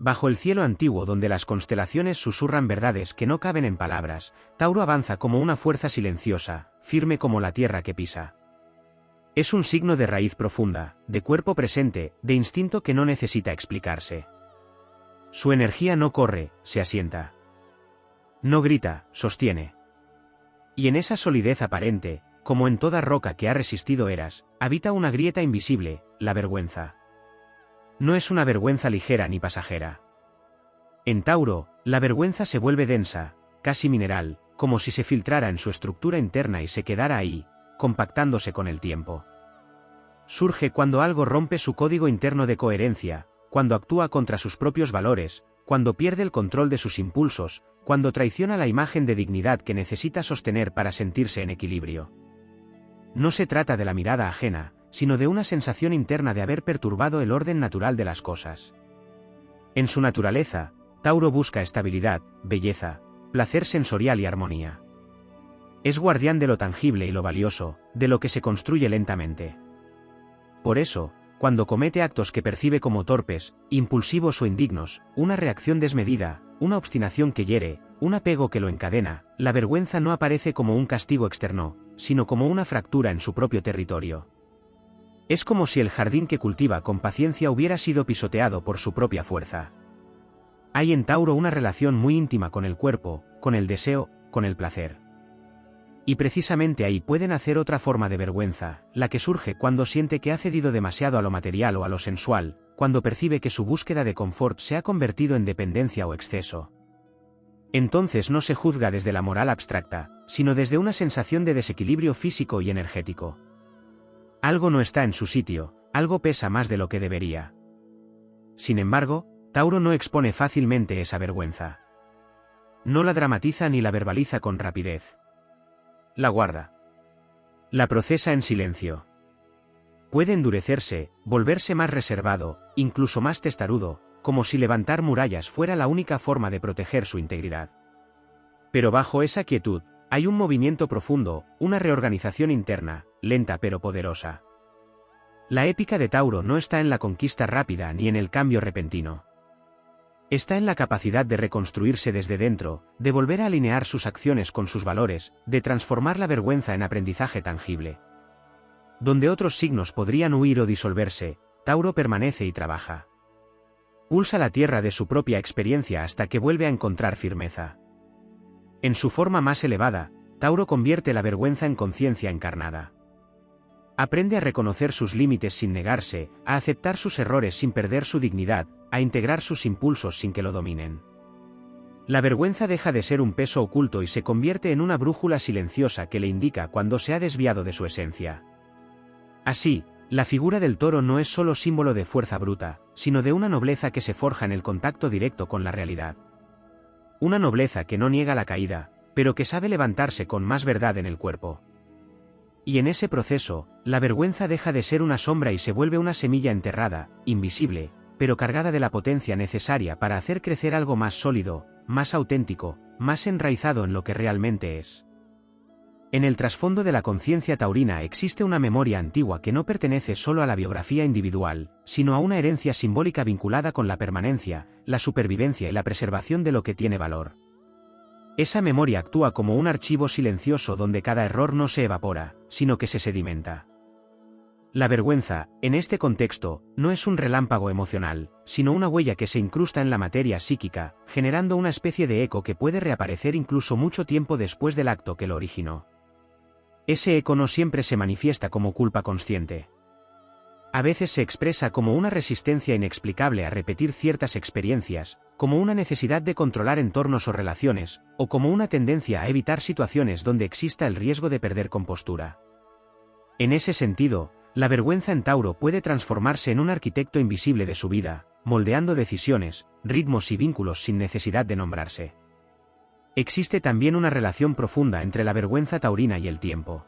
Bajo el cielo antiguo donde las constelaciones susurran verdades que no caben en palabras, Tauro avanza como una fuerza silenciosa, firme como la tierra que pisa. Es un signo de raíz profunda, de cuerpo presente, de instinto que no necesita explicarse. Su energía no corre, se asienta. No grita, sostiene. Y en esa solidez aparente, como en toda roca que ha resistido eras, habita una grieta invisible, la vergüenza. No es una vergüenza ligera ni pasajera. En Tauro, la vergüenza se vuelve densa, casi mineral, como si se filtrara en su estructura interna y se quedara ahí, compactándose con el tiempo. Surge cuando algo rompe su código interno de coherencia, cuando actúa contra sus propios valores, cuando pierde el control de sus impulsos, cuando traiciona la imagen de dignidad que necesita sostener para sentirse en equilibrio. No se trata de la mirada ajena, sino de una sensación interna de haber perturbado el orden natural de las cosas. En su naturaleza, Tauro busca estabilidad, belleza, placer sensorial y armonía. Es guardián de lo tangible y lo valioso, de lo que se construye lentamente. Por eso, cuando comete actos que percibe como torpes, impulsivos o indignos, una reacción desmedida, una obstinación que hiere, un apego que lo encadena, la vergüenza no aparece como un castigo externo, sino como una fractura en su propio territorio. Es como si el jardín que cultiva con paciencia hubiera sido pisoteado por su propia fuerza. Hay en Tauro una relación muy íntima con el cuerpo, con el deseo, con el placer. Y precisamente ahí puede nacer otra forma de vergüenza, la que surge cuando siente que ha cedido demasiado a lo material o a lo sensual, cuando percibe que su búsqueda de confort se ha convertido en dependencia o exceso. Entonces no se juzga desde la moral abstracta, sino desde una sensación de desequilibrio físico y energético. Algo no está en su sitio, algo pesa más de lo que debería. Sin embargo, Tauro no expone fácilmente esa vergüenza. No la dramatiza ni la verbaliza con rapidez. La guarda. La procesa en silencio. Puede endurecerse, volverse más reservado, incluso más testarudo, como si levantar murallas fuera la única forma de proteger su integridad. Pero bajo esa quietud, hay un movimiento profundo, una reorganización interna, lenta pero poderosa. La épica de Tauro no está en la conquista rápida ni en el cambio repentino. Está en la capacidad de reconstruirse desde dentro, de volver a alinear sus acciones con sus valores, de transformar la vergüenza en aprendizaje tangible. Donde otros signos podrían huir o disolverse, Tauro permanece y trabaja. Pulsa la tierra de su propia experiencia hasta que vuelve a encontrar firmeza. En su forma más elevada, Tauro convierte la vergüenza en conciencia encarnada. Aprende a reconocer sus límites sin negarse, a aceptar sus errores sin perder su dignidad, a integrar sus impulsos sin que lo dominen. La vergüenza deja de ser un peso oculto y se convierte en una brújula silenciosa que le indica cuando se ha desviado de su esencia. Así, la figura del toro no es solo símbolo de fuerza bruta, sino de una nobleza que se forja en el contacto directo con la realidad. Una nobleza que no niega la caída, pero que sabe levantarse con más verdad en el cuerpo. Y en ese proceso, la vergüenza deja de ser una sombra y se vuelve una semilla enterrada, invisible, pero cargada de la potencia necesaria para hacer crecer algo más sólido, más auténtico, más enraizado en lo que realmente es. En el trasfondo de la conciencia taurina existe una memoria antigua que no pertenece solo a la biografía individual, sino a una herencia simbólica vinculada con la permanencia, la supervivencia y la preservación de lo que tiene valor. Esa memoria actúa como un archivo silencioso donde cada error no se evapora, sino que se sedimenta. La vergüenza, en este contexto, no es un relámpago emocional, sino una huella que se incrusta en la materia psíquica, generando una especie de eco que puede reaparecer incluso mucho tiempo después del acto que lo originó. Ese eco no siempre se manifiesta como culpa consciente. A veces se expresa como una resistencia inexplicable a repetir ciertas experiencias, como una necesidad de controlar entornos o relaciones, o como una tendencia a evitar situaciones donde exista el riesgo de perder compostura. En ese sentido, la vergüenza en Tauro puede transformarse en un arquitecto invisible de su vida, moldeando decisiones, ritmos y vínculos sin necesidad de nombrarse. Existe también una relación profunda entre la vergüenza taurina y el tiempo.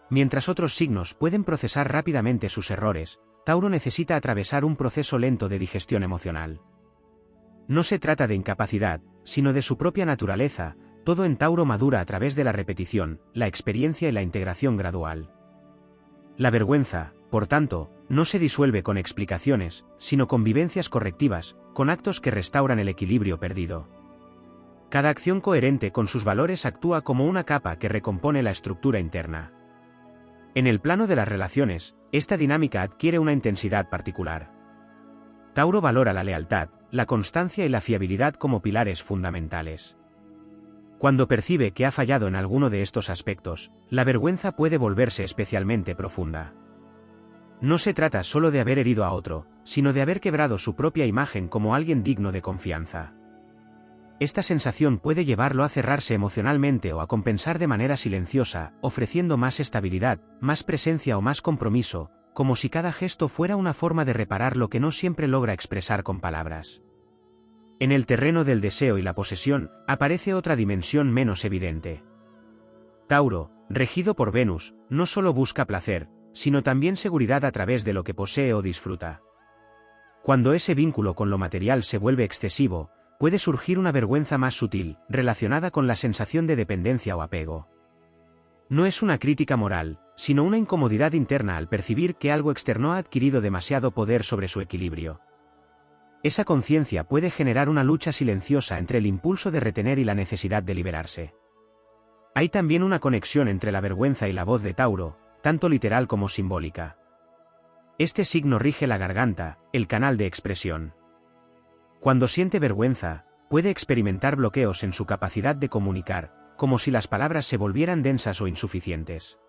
Mientras otros signos pueden procesar rápidamente sus errores, Tauro necesita atravesar un proceso lento de digestión emocional. No se trata de incapacidad, sino de su propia naturaleza. Todo en Tauro madura a través de la repetición, la experiencia y la integración gradual. La vergüenza, por tanto, no se disuelve con explicaciones, sino con vivencias correctivas, con actos que restauran el equilibrio perdido. Cada acción coherente con sus valores actúa como una capa que recompone la estructura interna. En el plano de las relaciones, esta dinámica adquiere una intensidad particular. Tauro valora la lealtad, la constancia y la fiabilidad como pilares fundamentales. Cuando percibe que ha fallado en alguno de estos aspectos, la vergüenza puede volverse especialmente profunda. No se trata solo de haber herido a otro, sino de haber quebrado su propia imagen como alguien digno de confianza. Esta sensación puede llevarlo a cerrarse emocionalmente o a compensar de manera silenciosa, ofreciendo más estabilidad, más presencia o más compromiso, como si cada gesto fuera una forma de reparar lo que no siempre logra expresar con palabras. En el terreno del deseo y la posesión, aparece otra dimensión menos evidente. Tauro, regido por Venus, no solo busca placer, sino también seguridad a través de lo que posee o disfruta. Cuando ese vínculo con lo material se vuelve excesivo, puede surgir una vergüenza más sutil, relacionada con la sensación de dependencia o apego. No es una crítica moral, sino una incomodidad interna al percibir que algo externo ha adquirido demasiado poder sobre su equilibrio. Esa conciencia puede generar una lucha silenciosa entre el impulso de retener y la necesidad de liberarse. Hay también una conexión entre la vergüenza y la voz de Tauro, tanto literal como simbólica. Este signo rige la garganta, el canal de expresión. Cuando siente vergüenza, puede experimentar bloqueos en su capacidad de comunicar, como si las palabras se volvieran densas o insuficientes.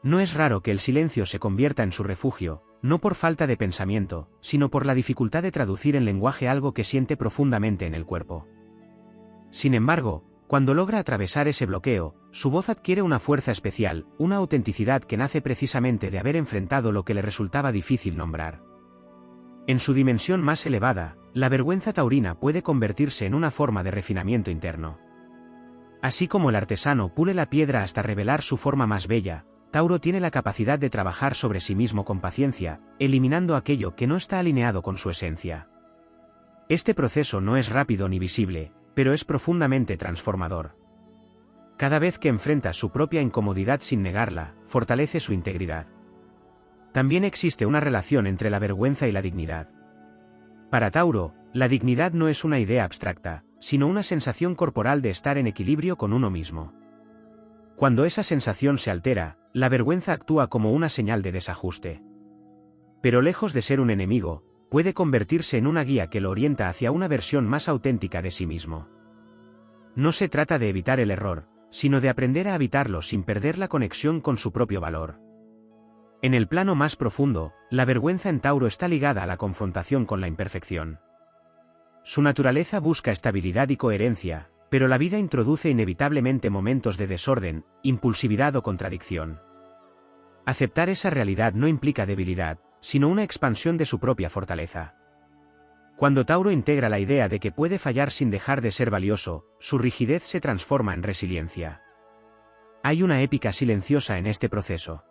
No es raro que el silencio se convierta en su refugio, no por falta de pensamiento, sino por la dificultad de traducir en lenguaje algo que siente profundamente en el cuerpo. Sin embargo, cuando logra atravesar ese bloqueo, su voz adquiere una fuerza especial, una autenticidad que nace precisamente de haber enfrentado lo que le resultaba difícil nombrar. En su dimensión más elevada, la vergüenza taurina puede convertirse en una forma de refinamiento interno. Así como el artesano pule la piedra hasta revelar su forma más bella, Tauro tiene la capacidad de trabajar sobre sí mismo con paciencia, eliminando aquello que no está alineado con su esencia. Este proceso no es rápido ni visible, pero es profundamente transformador. Cada vez que enfrenta su propia incomodidad sin negarla, fortalece su integridad. También existe una relación entre la vergüenza y la dignidad. Para Tauro, la dignidad no es una idea abstracta, sino una sensación corporal de estar en equilibrio con uno mismo. Cuando esa sensación se altera, la vergüenza actúa como una señal de desajuste. Pero lejos de ser un enemigo, puede convertirse en una guía que lo orienta hacia una versión más auténtica de sí mismo. No se trata de evitar el error, sino de aprender a habitarlo sin perder la conexión con su propio valor. En el plano más profundo, la vergüenza en Tauro está ligada a la confrontación con la imperfección. Su naturaleza busca estabilidad y coherencia, pero la vida introduce inevitablemente momentos de desorden, impulsividad o contradicción. Aceptar esa realidad no implica debilidad, sino una expansión de su propia fortaleza. Cuando Tauro integra la idea de que puede fallar sin dejar de ser valioso, su rigidez se transforma en resiliencia. Hay una épica silenciosa en este proceso.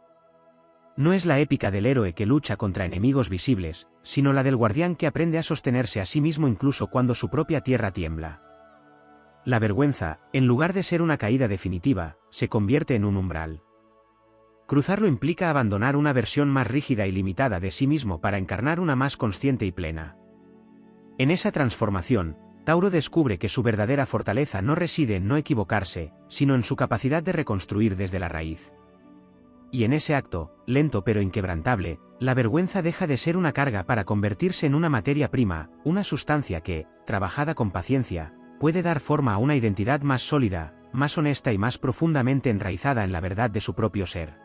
No es la épica del héroe que lucha contra enemigos visibles, sino la del guardián que aprende a sostenerse a sí mismo incluso cuando su propia tierra tiembla. La vergüenza, en lugar de ser una caída definitiva, se convierte en un umbral. Cruzarlo implica abandonar una versión más rígida y limitada de sí mismo para encarnar una más consciente y plena. En esa transformación, Tauro descubre que su verdadera fortaleza no reside en no equivocarse, sino en su capacidad de reconstruir desde la raíz. Y en ese acto, lento pero inquebrantable, la vergüenza deja de ser una carga para convertirse en una materia prima, una sustancia que, trabajada con paciencia, puede dar forma a una identidad más sólida, más honesta y más profundamente enraizada en la verdad de su propio ser.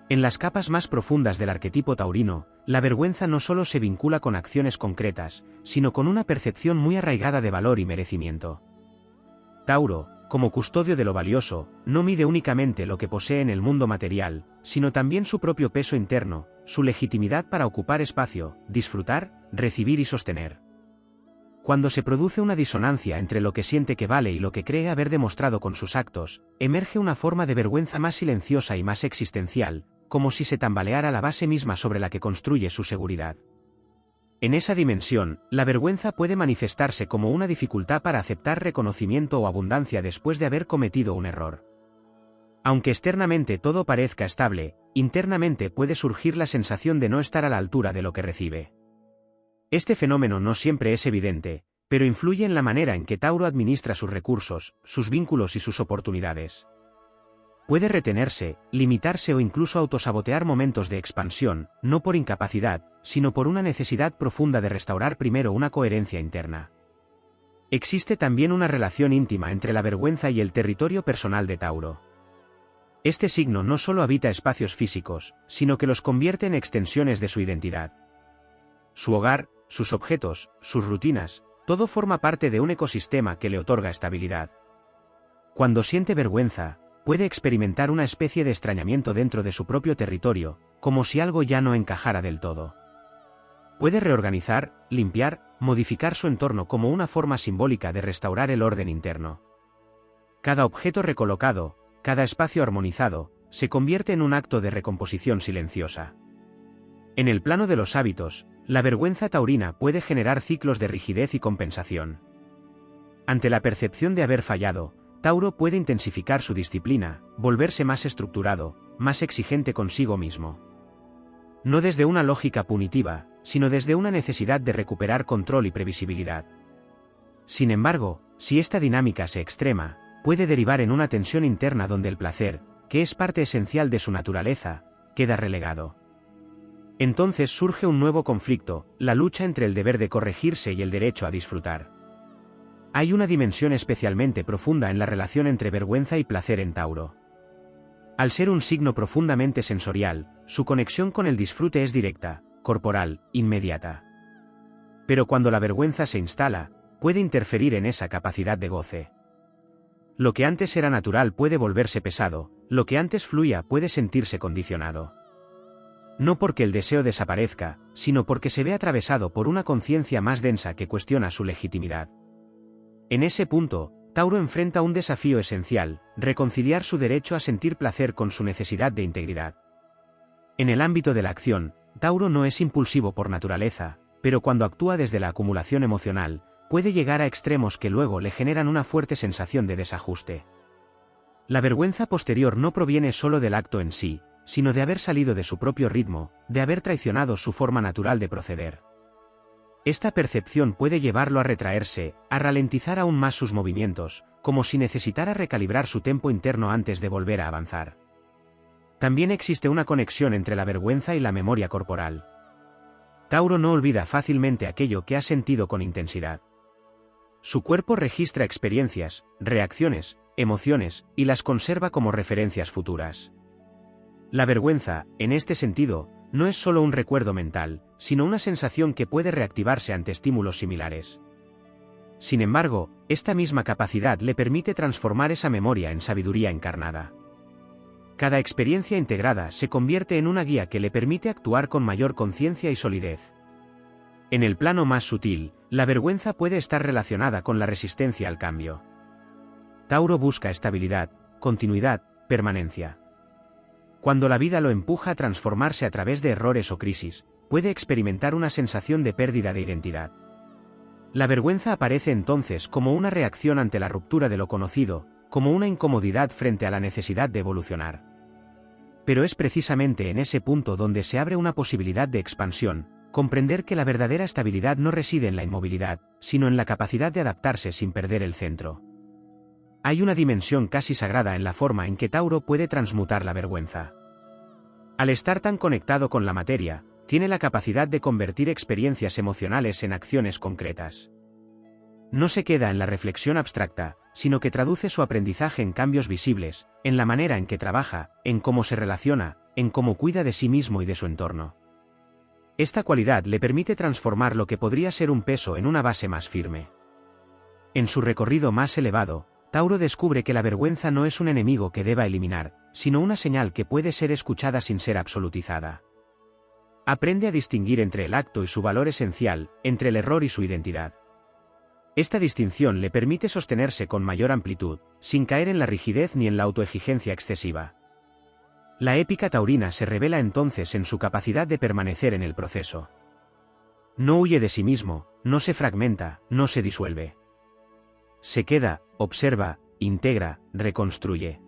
En las capas más profundas del arquetipo taurino, la vergüenza no solo se vincula con acciones concretas, sino con una percepción muy arraigada de valor y merecimiento. Tauro, como custodio de lo valioso, no mide únicamente lo que posee en el mundo material, sino también su propio peso interno, su legitimidad para ocupar espacio, disfrutar, recibir y sostener. Cuando se produce una disonancia entre lo que siente que vale y lo que cree haber demostrado con sus actos, emerge una forma de vergüenza más silenciosa y más existencial, como si se tambaleara la base misma sobre la que construye su seguridad. En esa dimensión, la vergüenza puede manifestarse como una dificultad para aceptar reconocimiento o abundancia después de haber cometido un error. Aunque externamente todo parezca estable, internamente puede surgir la sensación de no estar a la altura de lo que recibe. Este fenómeno no siempre es evidente, pero influye en la manera en que Tauro administra sus recursos, sus vínculos y sus oportunidades. Puede retenerse, limitarse o incluso autosabotear momentos de expansión, no por incapacidad, sino por una necesidad profunda de restaurar primero una coherencia interna. Existe también una relación íntima entre la vergüenza y el territorio personal de Tauro. Este signo no solo habita espacios físicos, sino que los convierte en extensiones de su identidad. Su hogar, sus objetos, sus rutinas, todo forma parte de un ecosistema que le otorga estabilidad. Cuando siente vergüenza, puede experimentar una especie de extrañamiento dentro de su propio territorio, como si algo ya no encajara del todo. Puede reorganizar, limpiar, modificar su entorno como una forma simbólica de restaurar el orden interno. Cada objeto recolocado, cada espacio armonizado, se convierte en un acto de recomposición silenciosa. En el plano de los hábitos, la vergüenza taurina puede generar ciclos de rigidez y compensación. Ante la percepción de haber fallado, Tauro puede intensificar su disciplina, volverse más estructurado, más exigente consigo mismo. No desde una lógica punitiva, sino desde una necesidad de recuperar control y previsibilidad. Sin embargo, si esta dinámica se extrema, puede derivar en una tensión interna donde el placer, que es parte esencial de su naturaleza, queda relegado. Entonces surge un nuevo conflicto, la lucha entre el deber de corregirse y el derecho a disfrutar. Hay una dimensión especialmente profunda en la relación entre vergüenza y placer en Tauro. Al ser un signo profundamente sensorial, su conexión con el disfrute es directa, corporal, inmediata. Pero cuando la vergüenza se instala, puede interferir en esa capacidad de goce. Lo que antes era natural puede volverse pesado, lo que antes fluía puede sentirse condicionado. No porque el deseo desaparezca, sino porque se ve atravesado por una conciencia más densa que cuestiona su legitimidad. En ese punto, Tauro enfrenta un desafío esencial, reconciliar su derecho a sentir placer con su necesidad de integridad. En el ámbito de la acción, Tauro no es impulsivo por naturaleza, pero cuando actúa desde la acumulación emocional, puede llegar a extremos que luego le generan una fuerte sensación de desajuste. La vergüenza posterior no proviene solo del acto en sí, sino de haber salido de su propio ritmo, de haber traicionado su forma natural de proceder. Esta percepción puede llevarlo a retraerse, a ralentizar aún más sus movimientos, como si necesitara recalibrar su tempo interno antes de volver a avanzar. También existe una conexión entre la vergüenza y la memoria corporal. Tauro no olvida fácilmente aquello que ha sentido con intensidad. Su cuerpo registra experiencias, reacciones, emociones, y las conserva como referencias futuras. La vergüenza, en este sentido, no es solo un recuerdo mental, sino una sensación que puede reactivarse ante estímulos similares. Sin embargo, esta misma capacidad le permite transformar esa memoria en sabiduría encarnada. Cada experiencia integrada se convierte en una guía que le permite actuar con mayor conciencia y solidez. En el plano más sutil, la vergüenza puede estar relacionada con la resistencia al cambio. Tauro busca estabilidad, continuidad, permanencia. Cuando la vida lo empuja a transformarse a través de errores o crisis, puede experimentar una sensación de pérdida de identidad. La vergüenza aparece entonces como una reacción ante la ruptura de lo conocido, como una incomodidad frente a la necesidad de evolucionar. Pero es precisamente en ese punto donde se abre una posibilidad de expansión, comprender que la verdadera estabilidad no reside en la inmovilidad, sino en la capacidad de adaptarse sin perder el centro. Hay una dimensión casi sagrada en la forma en que Tauro puede transmutar la vergüenza. Al estar tan conectado con la materia, tiene la capacidad de convertir experiencias emocionales en acciones concretas. No se queda en la reflexión abstracta, sino que traduce su aprendizaje en cambios visibles, en la manera en que trabaja, en cómo se relaciona, en cómo cuida de sí mismo y de su entorno. Esta cualidad le permite transformar lo que podría ser un peso en una base más firme. En su recorrido más elevado, Tauro descubre que la vergüenza no es un enemigo que deba eliminar, sino una señal que puede ser escuchada sin ser absolutizada. Aprende a distinguir entre el acto y su valor esencial, entre el error y su identidad. Esta distinción le permite sostenerse con mayor amplitud, sin caer en la rigidez ni en la autoexigencia excesiva. La épica taurina se revela entonces en su capacidad de permanecer en el proceso. No huye de sí mismo, no se fragmenta, no se disuelve. Se queda, observa, integra, reconstruye.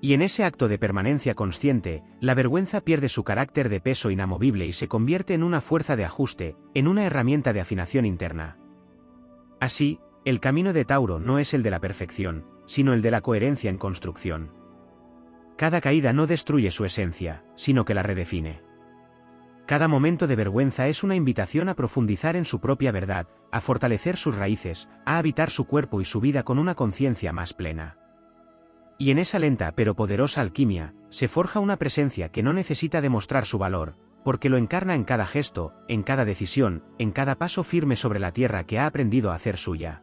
Y en ese acto de permanencia consciente, la vergüenza pierde su carácter de peso inamovible y se convierte en una fuerza de ajuste, en una herramienta de afinación interna. Así, el camino de Tauro no es el de la perfección, sino el de la coherencia en construcción. Cada caída no destruye su esencia, sino que la redefine. Cada momento de vergüenza es una invitación a profundizar en su propia verdad, a fortalecer sus raíces, a habitar su cuerpo y su vida con una conciencia más plena. Y en esa lenta pero poderosa alquimia, se forja una presencia que no necesita demostrar su valor, porque lo encarna en cada gesto, en cada decisión, en cada paso firme sobre la tierra que ha aprendido a hacer suya.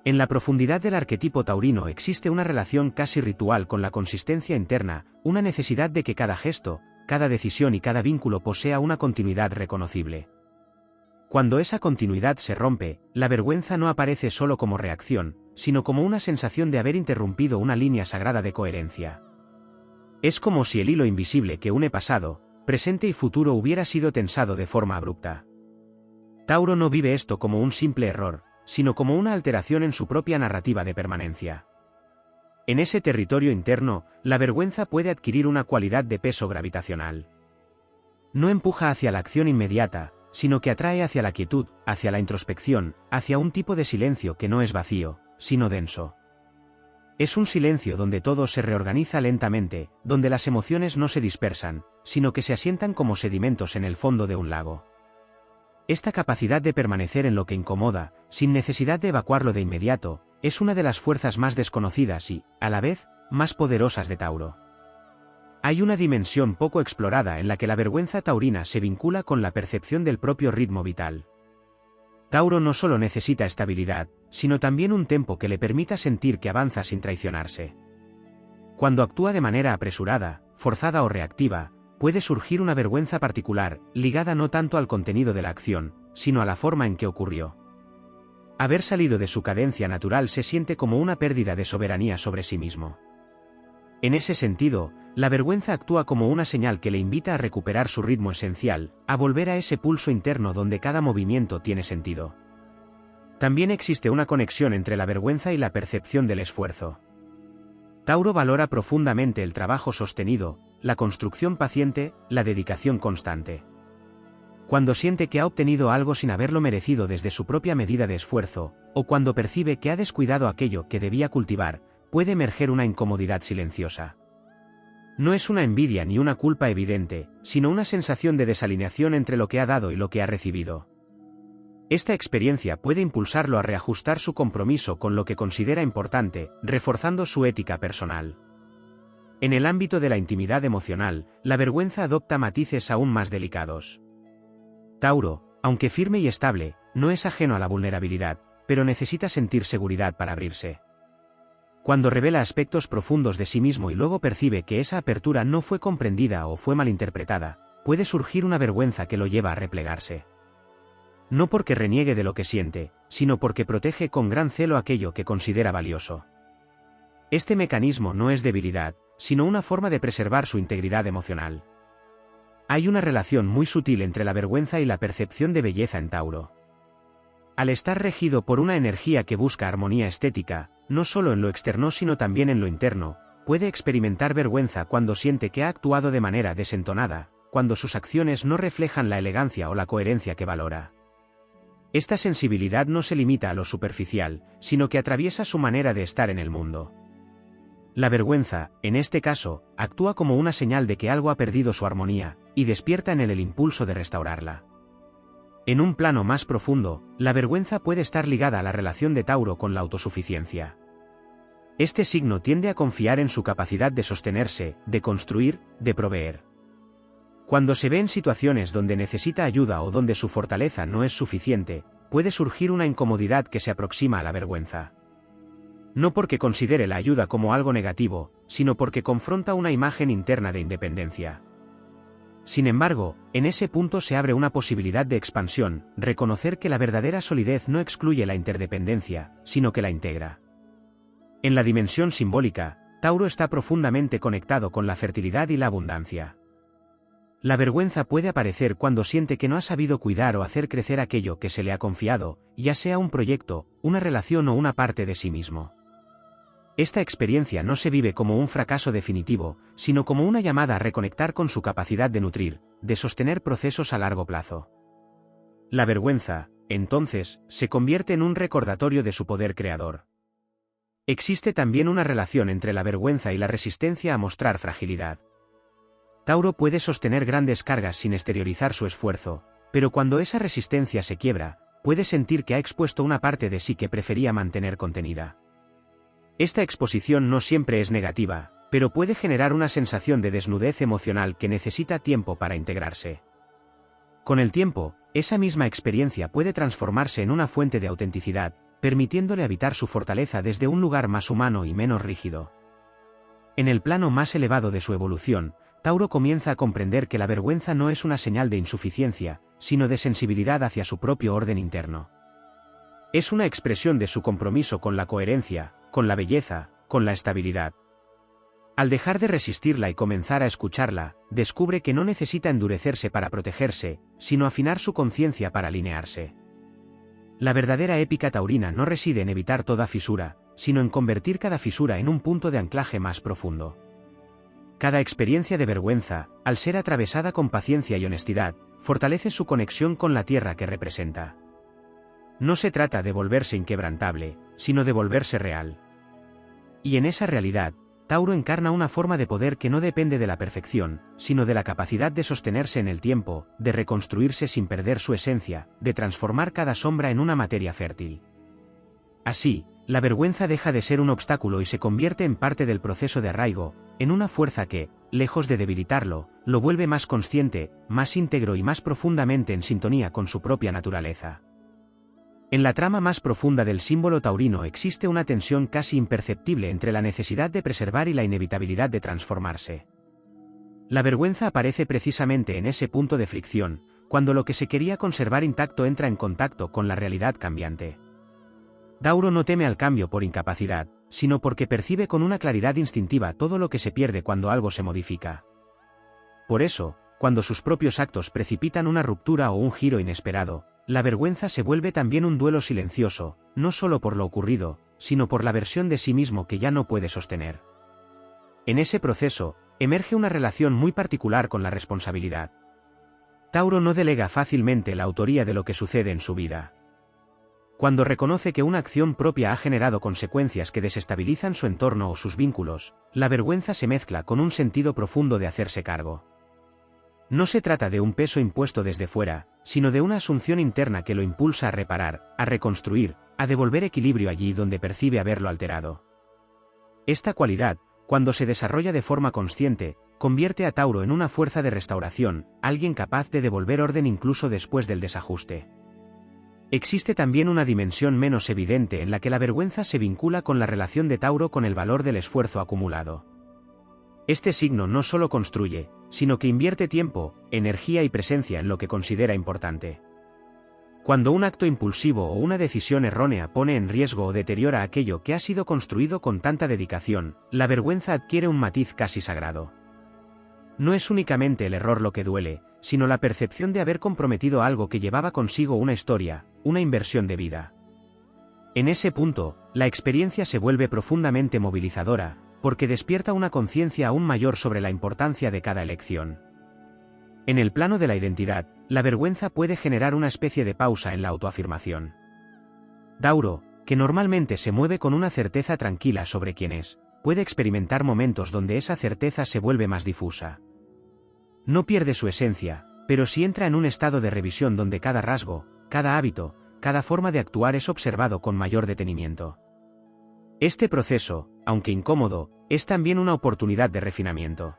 En la profundidad del arquetipo taurino existe una relación casi ritual con la consistencia interna, una necesidad de que cada gesto, cada decisión y cada vínculo posea una continuidad reconocible. Cuando esa continuidad se rompe, la vergüenza no aparece solo como reacción, sino como una sensación de haber interrumpido una línea sagrada de coherencia. Es como si el hilo invisible que une pasado, presente y futuro hubiera sido tensado de forma abrupta. Tauro no vive esto como un simple error, sino como una alteración en su propia narrativa de permanencia. En ese territorio interno, la vergüenza puede adquirir una cualidad de peso gravitacional. No empuja hacia la acción inmediata, sino que atrae hacia la quietud, hacia la introspección, hacia un tipo de silencio que no es vacío, sino denso. Es un silencio donde todo se reorganiza lentamente, donde las emociones no se dispersan, sino que se asientan como sedimentos en el fondo de un lago. Esta capacidad de permanecer en lo que incomoda, sin necesidad de evacuarlo de inmediato, es una de las fuerzas más desconocidas y, a la vez, más poderosas de Tauro. Hay una dimensión poco explorada en la que la vergüenza taurina se vincula con la percepción del propio ritmo vital. Tauro no solo necesita estabilidad, sino también un tempo que le permita sentir que avanza sin traicionarse. Cuando actúa de manera apresurada, forzada o reactiva, puede surgir una vergüenza particular, ligada no tanto al contenido de la acción, sino a la forma en que ocurrió. Haber salido de su cadencia natural se siente como una pérdida de soberanía sobre sí mismo. En ese sentido, la vergüenza actúa como una señal que le invita a recuperar su ritmo esencial, a volver a ese pulso interno donde cada movimiento tiene sentido. También existe una conexión entre la vergüenza y la percepción del esfuerzo. Tauro valora profundamente el trabajo sostenido, la construcción paciente, la dedicación constante. Cuando siente que ha obtenido algo sin haberlo merecido desde su propia medida de esfuerzo, o cuando percibe que ha descuidado aquello que debía cultivar, puede emerger una incomodidad silenciosa. No es una envidia ni una culpa evidente, sino una sensación de desalineación entre lo que ha dado y lo que ha recibido. Esta experiencia puede impulsarlo a reajustar su compromiso con lo que considera importante, reforzando su ética personal. En el ámbito de la intimidad emocional, la vergüenza adopta matices aún más delicados. Tauro, aunque firme y estable, no es ajeno a la vulnerabilidad, pero necesita sentir seguridad para abrirse. Cuando revela aspectos profundos de sí mismo y luego percibe que esa apertura no fue comprendida o fue malinterpretada, puede surgir una vergüenza que lo lleva a replegarse. No porque reniegue de lo que siente, sino porque protege con gran celo aquello que considera valioso. Este mecanismo no es debilidad, sino una forma de preservar su integridad emocional. Hay una relación muy sutil entre la vergüenza y la percepción de belleza en Tauro. Al estar regido por una energía que busca armonía estética, no solo en lo externo sino también en lo interno, puede experimentar vergüenza cuando siente que ha actuado de manera desentonada, cuando sus acciones no reflejan la elegancia o la coherencia que valora. Esta sensibilidad no se limita a lo superficial, sino que atraviesa su manera de estar en el mundo. La vergüenza, en este caso, actúa como una señal de que algo ha perdido su armonía, y despierta en él el impulso de restaurarla. En un plano más profundo, la vergüenza puede estar ligada a la relación de Tauro con la autosuficiencia. Este signo tiende a confiar en su capacidad de sostenerse, de construir, de proveer. Cuando se ve en situaciones donde necesita ayuda o donde su fortaleza no es suficiente, puede surgir una incomodidad que se aproxima a la vergüenza. No porque considere la ayuda como algo negativo, sino porque confronta una imagen interna de independencia. Sin embargo, en ese punto se abre una posibilidad de expansión, reconocer que la verdadera solidez no excluye la interdependencia, sino que la integra. En la dimensión simbólica, Tauro está profundamente conectado con la fertilidad y la abundancia. La vergüenza puede aparecer cuando siente que no ha sabido cuidar o hacer crecer aquello que se le ha confiado, ya sea un proyecto, una relación o una parte de sí mismo. Esta experiencia no se vive como un fracaso definitivo, sino como una llamada a reconectar con su capacidad de nutrir, de sostener procesos a largo plazo. La vergüenza, entonces, se convierte en un recordatorio de su poder creador. Existe también una relación entre la vergüenza y la resistencia a mostrar fragilidad. Tauro puede sostener grandes cargas sin exteriorizar su esfuerzo, pero cuando esa resistencia se quiebra, puede sentir que ha expuesto una parte de sí que prefería mantener contenida. Esta exposición no siempre es negativa, pero puede generar una sensación de desnudez emocional que necesita tiempo para integrarse. Con el tiempo, esa misma experiencia puede transformarse en una fuente de autenticidad, permitiéndole habitar su fortaleza desde un lugar más humano y menos rígido. En el plano más elevado de su evolución, Tauro comienza a comprender que la vergüenza no es una señal de insuficiencia, sino de sensibilidad hacia su propio orden interno. Es una expresión de su compromiso con la coherencia, con la belleza, con la estabilidad. Al dejar de resistirla y comenzar a escucharla, descubre que no necesita endurecerse para protegerse, sino afinar su conciencia para alinearse. La verdadera épica taurina no reside en evitar toda fisura, sino en convertir cada fisura en un punto de anclaje más profundo. Cada experiencia de vergüenza, al ser atravesada con paciencia y honestidad, fortalece su conexión con la tierra que representa. No se trata de volverse inquebrantable, sino de volverse real. Y en esa realidad, Tauro encarna una forma de poder que no depende de la perfección, sino de la capacidad de sostenerse en el tiempo, de reconstruirse sin perder su esencia, de transformar cada sombra en una materia fértil. Así, la vergüenza deja de ser un obstáculo y se convierte en parte del proceso de arraigo, en una fuerza que, lejos de debilitarlo, lo vuelve más consciente, más íntegro y más profundamente en sintonía con su propia naturaleza. En la trama más profunda del símbolo taurino existe una tensión casi imperceptible entre la necesidad de preservar y la inevitabilidad de transformarse. La vergüenza aparece precisamente en ese punto de fricción, cuando lo que se quería conservar intacto entra en contacto con la realidad cambiante. Tauro no teme al cambio por incapacidad, sino porque percibe con una claridad instintiva todo lo que se pierde cuando algo se modifica. Por eso, cuando sus propios actos precipitan una ruptura o un giro inesperado, la vergüenza se vuelve también un duelo silencioso, no solo por lo ocurrido, sino por la versión de sí mismo que ya no puede sostener. En ese proceso, emerge una relación muy particular con la responsabilidad. Tauro no delega fácilmente la autoría de lo que sucede en su vida. Cuando reconoce que una acción propia ha generado consecuencias que desestabilizan su entorno o sus vínculos, la vergüenza se mezcla con un sentido profundo de hacerse cargo. No se trata de un peso impuesto desde fuera, sino de una asunción interna que lo impulsa a reparar, a reconstruir, a devolver equilibrio allí donde percibe haberlo alterado. Esta cualidad, cuando se desarrolla de forma consciente, convierte a Tauro en una fuerza de restauración, alguien capaz de devolver orden incluso después del desajuste. Existe también una dimensión menos evidente en la que la vergüenza se vincula con la relación de Tauro con el valor del esfuerzo acumulado. Este signo no solo construye, sino que invierte tiempo, energía y presencia en lo que considera importante. Cuando un acto impulsivo o una decisión errónea pone en riesgo o deteriora aquello que ha sido construido con tanta dedicación, la vergüenza adquiere un matiz casi sagrado. No es únicamente el error lo que duele, sino la percepción de haber comprometido algo que llevaba consigo una historia, una inversión de vida. En ese punto, la experiencia se vuelve profundamente movilizadora, porque despierta una conciencia aún mayor sobre la importancia de cada elección. En el plano de la identidad, la vergüenza puede generar una especie de pausa en la autoafirmación. Tauro, que normalmente se mueve con una certeza tranquila sobre quién es, puede experimentar momentos donde esa certeza se vuelve más difusa. No pierde su esencia, pero sí entra en un estado de revisión donde cada rasgo, cada hábito, cada forma de actuar es observado con mayor detenimiento. Este proceso, aunque incómodo, es también una oportunidad de refinamiento.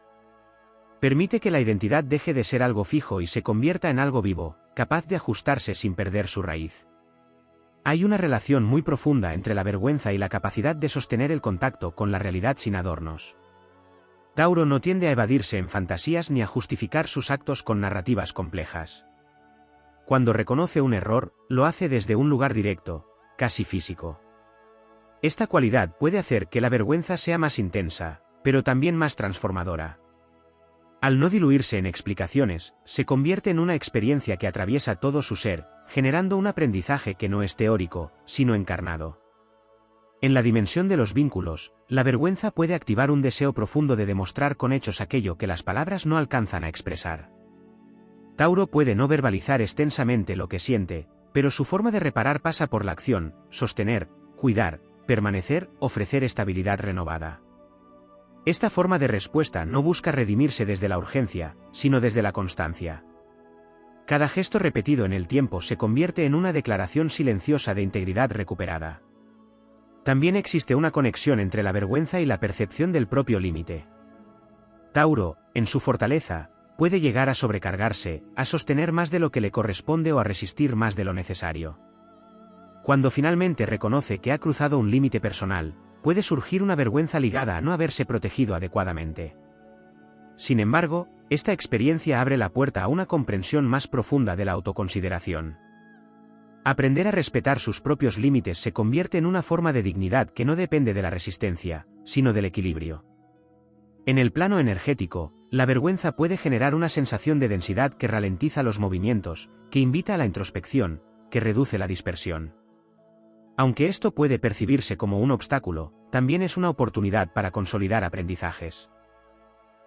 Permite que la identidad deje de ser algo fijo y se convierta en algo vivo, capaz de ajustarse sin perder su raíz. Hay una relación muy profunda entre la vergüenza y la capacidad de sostener el contacto con la realidad sin adornos. Tauro no tiende a evadirse en fantasías ni a justificar sus actos con narrativas complejas. Cuando reconoce un error, lo hace desde un lugar directo, casi físico. Esta cualidad puede hacer que la vergüenza sea más intensa, pero también más transformadora. Al no diluirse en explicaciones, se convierte en una experiencia que atraviesa todo su ser, generando un aprendizaje que no es teórico, sino encarnado. En la dimensión de los vínculos, la vergüenza puede activar un deseo profundo de demostrar con hechos aquello que las palabras no alcanzan a expresar. Tauro puede no verbalizar extensamente lo que siente, pero su forma de reparar pasa por la acción, sostener, cuidar, permanecer, ofrecer estabilidad renovada. Esta forma de respuesta no busca redimirse desde la urgencia, sino desde la constancia. Cada gesto repetido en el tiempo se convierte en una declaración silenciosa de integridad recuperada. También existe una conexión entre la vergüenza y la percepción del propio límite. Tauro, en su fortaleza, puede llegar a sobrecargarse, a sostener más de lo que le corresponde o a resistir más de lo necesario. Cuando finalmente reconoce que ha cruzado un límite personal, puede surgir una vergüenza ligada a no haberse protegido adecuadamente. Sin embargo, esta experiencia abre la puerta a una comprensión más profunda de la autoconsideración. Aprender a respetar sus propios límites se convierte en una forma de dignidad que no depende de la resistencia, sino del equilibrio. En el plano energético, la vergüenza puede generar una sensación de densidad que ralentiza los movimientos, que invita a la introspección, que reduce la dispersión. Aunque esto puede percibirse como un obstáculo, también es una oportunidad para consolidar aprendizajes.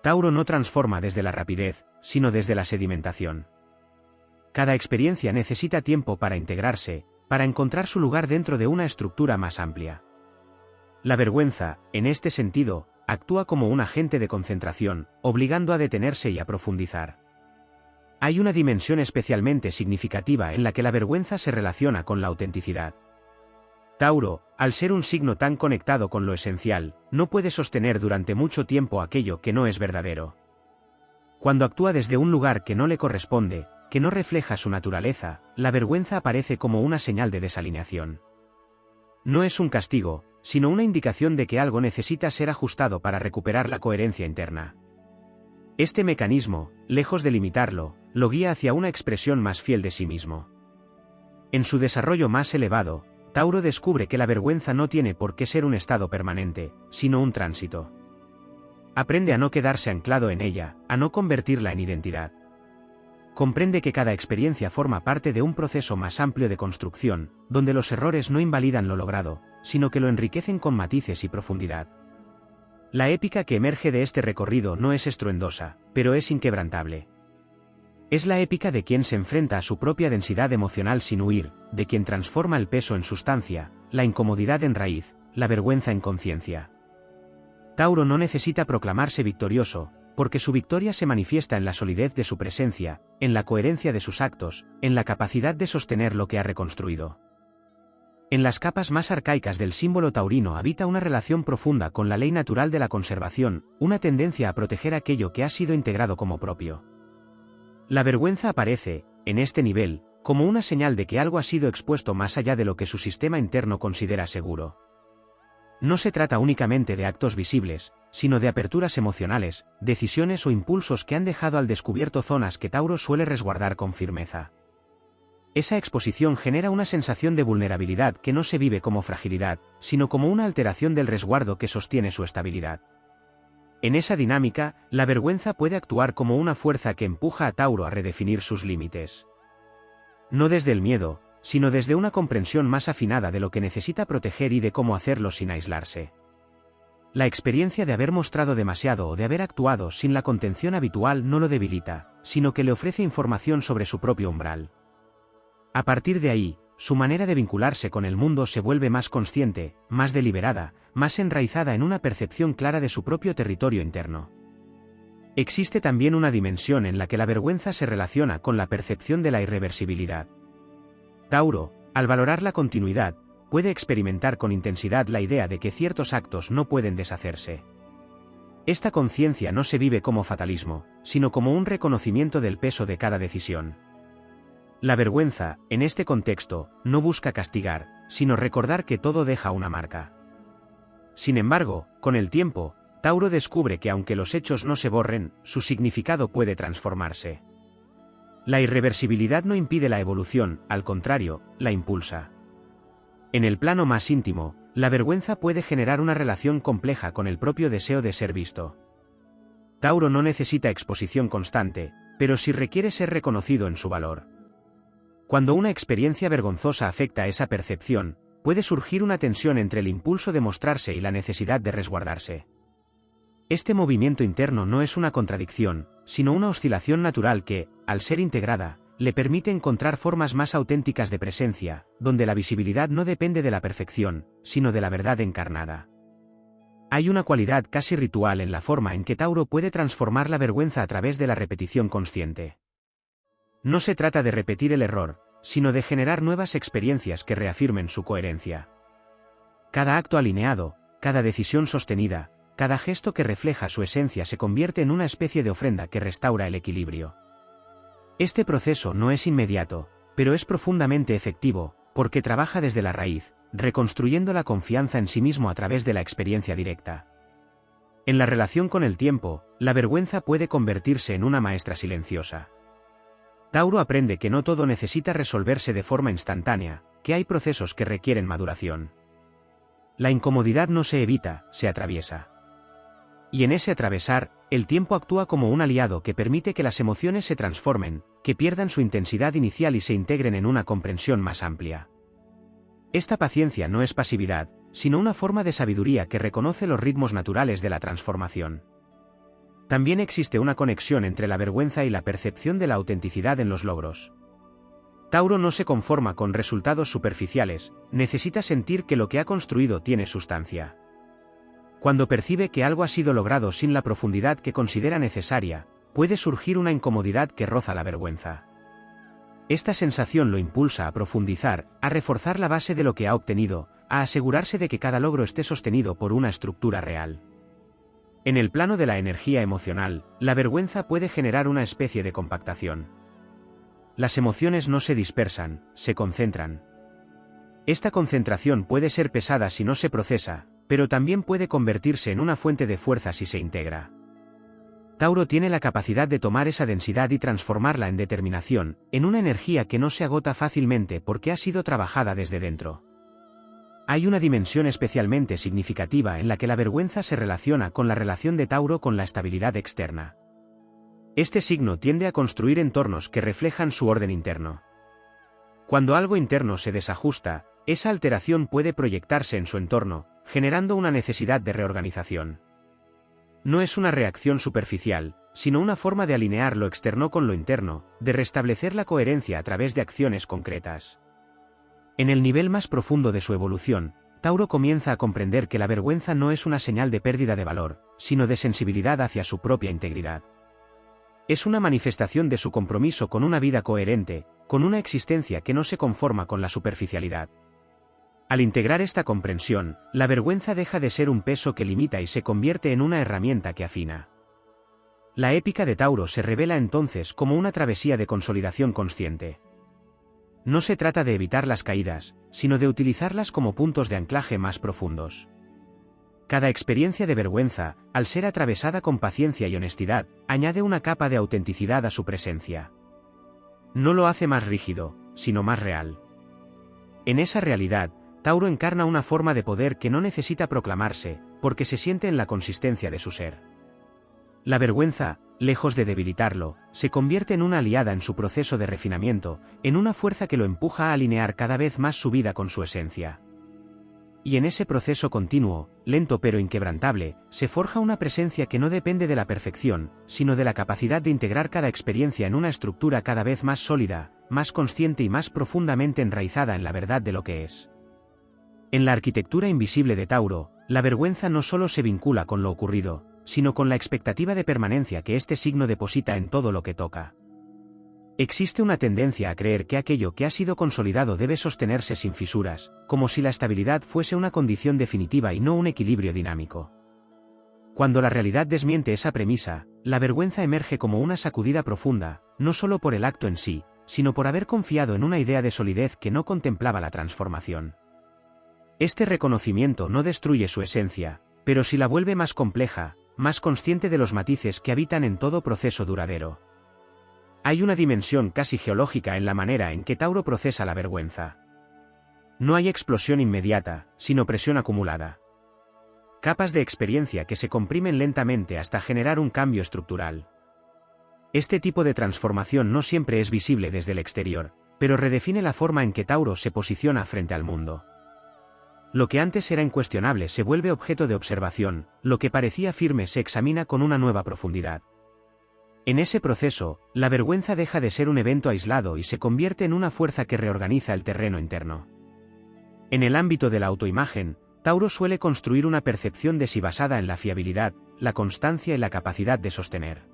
Tauro no transforma desde la rapidez, sino desde la sedimentación. Cada experiencia necesita tiempo para integrarse, para encontrar su lugar dentro de una estructura más amplia. La vergüenza, en este sentido, actúa como un agente de concentración, obligando a detenerse y a profundizar. Hay una dimensión especialmente significativa en la que la vergüenza se relaciona con la autenticidad. Tauro, al ser un signo tan conectado con lo esencial, no puede sostener durante mucho tiempo aquello que no es verdadero. Cuando actúa desde un lugar que no le corresponde, que no refleja su naturaleza, la vergüenza aparece como una señal de desalineación. No es un castigo, sino una indicación de que algo necesita ser ajustado para recuperar la coherencia interna. Este mecanismo, lejos de limitarlo, lo guía hacia una expresión más fiel de sí mismo. En su desarrollo más elevado, Tauro descubre que la vergüenza no tiene por qué ser un estado permanente, sino un tránsito. Aprende a no quedarse anclado en ella, a no convertirla en identidad. Comprende que cada experiencia forma parte de un proceso más amplio de construcción, donde los errores no invalidan lo logrado, sino que lo enriquecen con matices y profundidad. La épica que emerge de este recorrido no es estruendosa, pero es inquebrantable. Es la épica de quien se enfrenta a su propia densidad emocional sin huir, de quien transforma el peso en sustancia, la incomodidad en raíz, la vergüenza en conciencia. Tauro no necesita proclamarse victorioso, porque su victoria se manifiesta en la solidez de su presencia, en la coherencia de sus actos, en la capacidad de sostener lo que ha reconstruido. En las capas más arcaicas del símbolo taurino habita una relación profunda con la ley natural de la conservación, una tendencia a proteger aquello que ha sido integrado como propio. La vergüenza aparece, en este nivel, como una señal de que algo ha sido expuesto más allá de lo que su sistema interno considera seguro. No se trata únicamente de actos visibles, sino de aperturas emocionales, decisiones o impulsos que han dejado al descubierto zonas que Tauro suele resguardar con firmeza. Esa exposición genera una sensación de vulnerabilidad que no se vive como fragilidad, sino como una alteración del resguardo que sostiene su estabilidad. En esa dinámica, la vergüenza puede actuar como una fuerza que empuja a Tauro a redefinir sus límites. No desde el miedo, sino desde una comprensión más afinada de lo que necesita proteger y de cómo hacerlo sin aislarse. La experiencia de haber mostrado demasiado o de haber actuado sin la contención habitual no lo debilita, sino que le ofrece información sobre su propio umbral. A partir de ahí, su manera de vincularse con el mundo se vuelve más consciente, más deliberada, más enraizada en una percepción clara de su propio territorio interno. Existe también una dimensión en la que la vergüenza se relaciona con la percepción de la irreversibilidad. Tauro, al valorar la continuidad, puede experimentar con intensidad la idea de que ciertos actos no pueden deshacerse. Esta conciencia no se vive como fatalismo, sino como un reconocimiento del peso de cada decisión. La vergüenza, en este contexto, no busca castigar, sino recordar que todo deja una marca. Sin embargo, con el tiempo, Tauro descubre que aunque los hechos no se borren, su significado puede transformarse. La irreversibilidad no impide la evolución, al contrario, la impulsa. En el plano más íntimo, la vergüenza puede generar una relación compleja con el propio deseo de ser visto. Tauro no necesita exposición constante, pero sí requiere ser reconocido en su valor. Cuando una experiencia vergonzosa afecta esa percepción, puede surgir una tensión entre el impulso de mostrarse y la necesidad de resguardarse. Este movimiento interno no es una contradicción, sino una oscilación natural que, al ser integrada, le permite encontrar formas más auténticas de presencia, donde la visibilidad no depende de la perfección, sino de la verdad encarnada. Hay una cualidad casi ritual en la forma en que Tauro puede transformar la vergüenza a través de la repetición consciente. No se trata de repetir el error, sino de generar nuevas experiencias que reafirmen su coherencia. Cada acto alineado, cada decisión sostenida, cada gesto que refleja su esencia se convierte en una especie de ofrenda que restaura el equilibrio. Este proceso no es inmediato, pero es profundamente efectivo, porque trabaja desde la raíz, reconstruyendo la confianza en sí mismo a través de la experiencia directa. En la relación con el tiempo, la vergüenza puede convertirse en una maestra silenciosa. Tauro aprende que no todo necesita resolverse de forma instantánea, que hay procesos que requieren maduración. La incomodidad no se evita, se atraviesa. Y en ese atravesar, el tiempo actúa como un aliado que permite que las emociones se transformen, que pierdan su intensidad inicial y se integren en una comprensión más amplia. Esta paciencia no es pasividad, sino una forma de sabiduría que reconoce los ritmos naturales de la transformación. También existe una conexión entre la vergüenza y la percepción de la autenticidad en los logros. Tauro no se conforma con resultados superficiales, necesita sentir que lo que ha construido tiene sustancia. Cuando percibe que algo ha sido logrado sin la profundidad que considera necesaria, puede surgir una incomodidad que roza la vergüenza. Esta sensación lo impulsa a profundizar, a reforzar la base de lo que ha obtenido, a asegurarse de que cada logro esté sostenido por una estructura real. En el plano de la energía emocional, la vergüenza puede generar una especie de compactación. Las emociones no se dispersan, se concentran. Esta concentración puede ser pesada si no se procesa, pero también puede convertirse en una fuente de fuerza si se integra. Tauro tiene la capacidad de tomar esa densidad y transformarla en determinación, en una energía que no se agota fácilmente porque ha sido trabajada desde dentro. Hay una dimensión especialmente significativa en la que la vergüenza se relaciona con la relación de Tauro con la estabilidad externa. Este signo tiende a construir entornos que reflejan su orden interno. Cuando algo interno se desajusta, esa alteración puede proyectarse en su entorno, generando una necesidad de reorganización. No es una reacción superficial, sino una forma de alinear lo externo con lo interno, de restablecer la coherencia a través de acciones concretas. En el nivel más profundo de su evolución, Tauro comienza a comprender que la vergüenza no es una señal de pérdida de valor, sino de sensibilidad hacia su propia integridad. Es una manifestación de su compromiso con una vida coherente, con una existencia que no se conforma con la superficialidad. Al integrar esta comprensión, la vergüenza deja de ser un peso que limita y se convierte en una herramienta que afina. La épica de Tauro se revela entonces como una travesía de consolidación consciente. No se trata de evitar las caídas, sino de utilizarlas como puntos de anclaje más profundos. Cada experiencia de vergüenza, al ser atravesada con paciencia y honestidad, añade una capa de autenticidad a su presencia. No lo hace más rígido, sino más real. En esa realidad, Tauro encarna una forma de poder que no necesita proclamarse, porque se siente en la consistencia de su ser. La vergüenza, lejos de debilitarlo, se convierte en una aliada en su proceso de refinamiento, en una fuerza que lo empuja a alinear cada vez más su vida con su esencia. Y en ese proceso continuo, lento pero inquebrantable, se forja una presencia que no depende de la perfección, sino de la capacidad de integrar cada experiencia en una estructura cada vez más sólida, más consciente y más profundamente enraizada en la verdad de lo que es. En la arquitectura invisible de Tauro, la vergüenza no solo se vincula con lo ocurrido, sino con la expectativa de permanencia que este signo deposita en todo lo que toca. Existe una tendencia a creer que aquello que ha sido consolidado debe sostenerse sin fisuras, como si la estabilidad fuese una condición definitiva y no un equilibrio dinámico. Cuando la realidad desmiente esa premisa, la vergüenza emerge como una sacudida profunda, no solo por el acto en sí, sino por haber confiado en una idea de solidez que no contemplaba la transformación. Este reconocimiento no destruye su esencia, pero sí la vuelve más compleja, más consciente de los matices que habitan en todo proceso duradero. Hay una dimensión casi geológica en la manera en que Tauro procesa la vergüenza. No hay explosión inmediata, sino presión acumulada. Capas de experiencia que se comprimen lentamente hasta generar un cambio estructural. Este tipo de transformación no siempre es visible desde el exterior, pero redefine la forma en que Tauro se posiciona frente al mundo. Lo que antes era incuestionable se vuelve objeto de observación, lo que parecía firme se examina con una nueva profundidad. En ese proceso, la vergüenza deja de ser un evento aislado y se convierte en una fuerza que reorganiza el terreno interno. En el ámbito de la autoimagen, Tauro suele construir una percepción de sí basada en la fiabilidad, la constancia y la capacidad de sostener.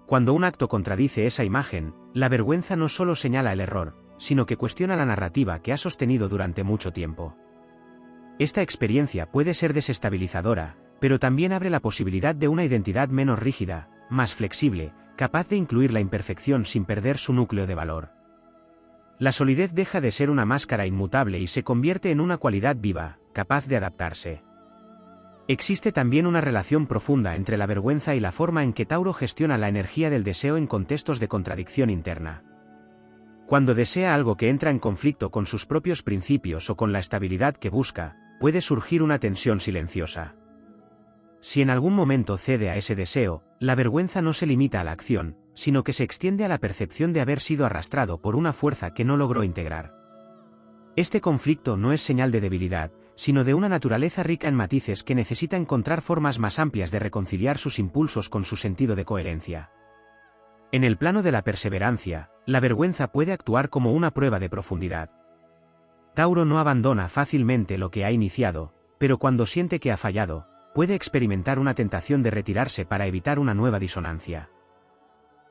Cuando un acto contradice esa imagen, la vergüenza no solo señala el error, sino que cuestiona la narrativa que ha sostenido durante mucho tiempo. Esta experiencia puede ser desestabilizadora, pero también abre la posibilidad de una identidad menos rígida, más flexible, capaz de incluir la imperfección sin perder su núcleo de valor. La solidez deja de ser una máscara inmutable y se convierte en una cualidad viva, capaz de adaptarse. Existe también una relación profunda entre la vergüenza y la forma en que Tauro gestiona la energía del deseo en contextos de contradicción interna. Cuando desea algo que entra en conflicto con sus propios principios o con la estabilidad que busca, puede surgir una tensión silenciosa. Si en algún momento cede a ese deseo, la vergüenza no se limita a la acción, sino que se extiende a la percepción de haber sido arrastrado por una fuerza que no logró integrar. Este conflicto no es señal de debilidad, sino de una naturaleza rica en matices que necesita encontrar formas más amplias de reconciliar sus impulsos con su sentido de coherencia. En el plano de la perseverancia, la vergüenza puede actuar como una prueba de profundidad. Tauro no abandona fácilmente lo que ha iniciado, pero cuando siente que ha fallado, puede experimentar una tentación de retirarse para evitar una nueva disonancia.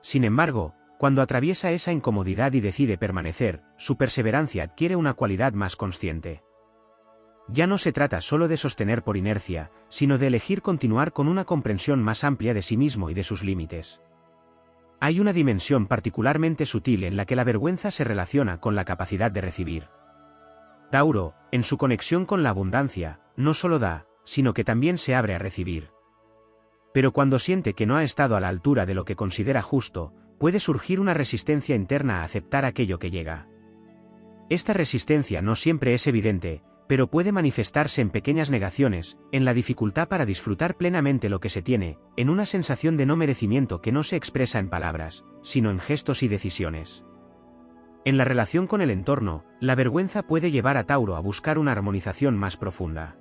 Sin embargo, cuando atraviesa esa incomodidad y decide permanecer, su perseverancia adquiere una cualidad más consciente. Ya no se trata solo de sostener por inercia, sino de elegir continuar con una comprensión más amplia de sí mismo y de sus límites. Hay una dimensión particularmente sutil en la que la vergüenza se relaciona con la capacidad de recibir. Tauro, en su conexión con la abundancia, no solo da, sino que también se abre a recibir. Pero cuando siente que no ha estado a la altura de lo que considera justo, puede surgir una resistencia interna a aceptar aquello que llega. Esta resistencia no siempre es evidente, pero puede manifestarse en pequeñas negaciones, en la dificultad para disfrutar plenamente lo que se tiene, en una sensación de no merecimiento que no se expresa en palabras, sino en gestos y decisiones. En la relación con el entorno, la vergüenza puede llevar a Tauro a buscar una armonización más profunda.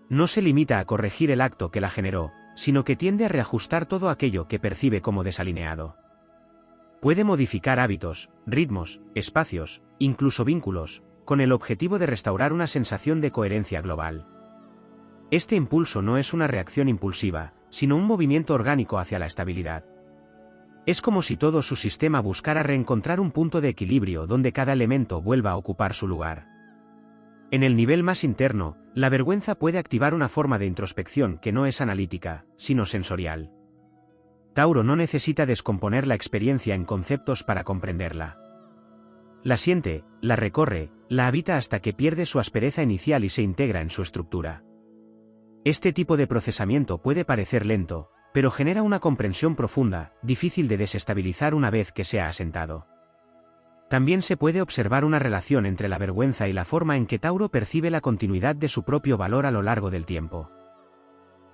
No se limita a corregir el acto que la generó, sino que tiende a reajustar todo aquello que percibe como desalineado. Puede modificar hábitos, ritmos, espacios, incluso vínculos, con el objetivo de restaurar una sensación de coherencia global. Este impulso no es una reacción impulsiva, sino un movimiento orgánico hacia la estabilidad. Es como si todo su sistema buscara reencontrar un punto de equilibrio donde cada elemento vuelva a ocupar su lugar. En el nivel más interno, la vergüenza puede activar una forma de introspección que no es analítica, sino sensorial. Tauro no necesita descomponer la experiencia en conceptos para comprenderla. La siente, la recorre, la habita hasta que pierde su aspereza inicial y se integra en su estructura. Este tipo de procesamiento puede parecer lento, pero genera una comprensión profunda, difícil de desestabilizar una vez que se ha asentado. También se puede observar una relación entre la vergüenza y la forma en que Tauro percibe la continuidad de su propio valor a lo largo del tiempo.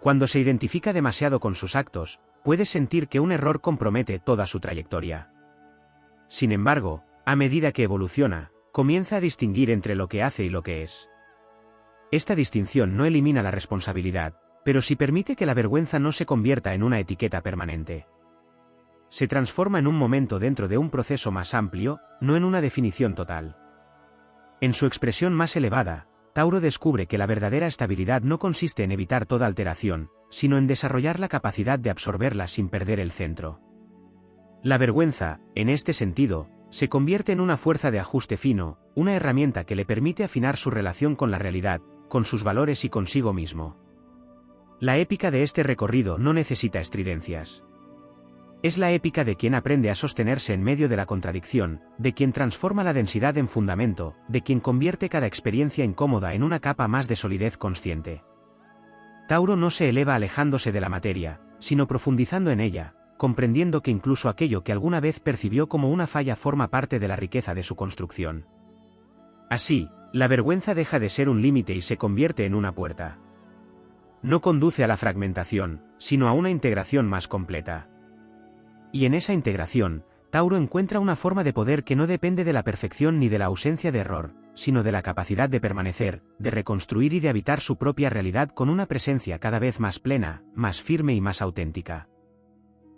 Cuando se identifica demasiado con sus actos, puede sentir que un error compromete toda su trayectoria. Sin embargo, a medida que evoluciona, comienza a distinguir entre lo que hace y lo que es. Esta distinción no elimina la responsabilidad, pero sí permite que la vergüenza no se convierta en una etiqueta permanente. Se transforma en un momento dentro de un proceso más amplio, no en una definición total. En su expresión más elevada, Tauro descubre que la verdadera estabilidad no consiste en evitar toda alteración, sino en desarrollar la capacidad de absorberla sin perder el centro. La vergüenza, en este sentido, se convierte en una fuerza de ajuste fino, una herramienta que le permite afinar su relación con la realidad, con sus valores y consigo mismo. La épica de este recorrido no necesita estridencias. Es la épica de quien aprende a sostenerse en medio de la contradicción, de quien transforma la densidad en fundamento, de quien convierte cada experiencia incómoda en una capa más de solidez consciente. Tauro no se eleva alejándose de la materia, sino profundizando en ella, comprendiendo que incluso aquello que alguna vez percibió como una falla forma parte de la riqueza de su construcción. Así, la vergüenza deja de ser un límite y se convierte en una puerta. No conduce a la fragmentación, sino a una integración más completa. Y en esa integración, Tauro encuentra una forma de poder que no depende de la perfección ni de la ausencia de error, sino de la capacidad de permanecer, de reconstruir y de habitar su propia realidad con una presencia cada vez más plena, más firme y más auténtica.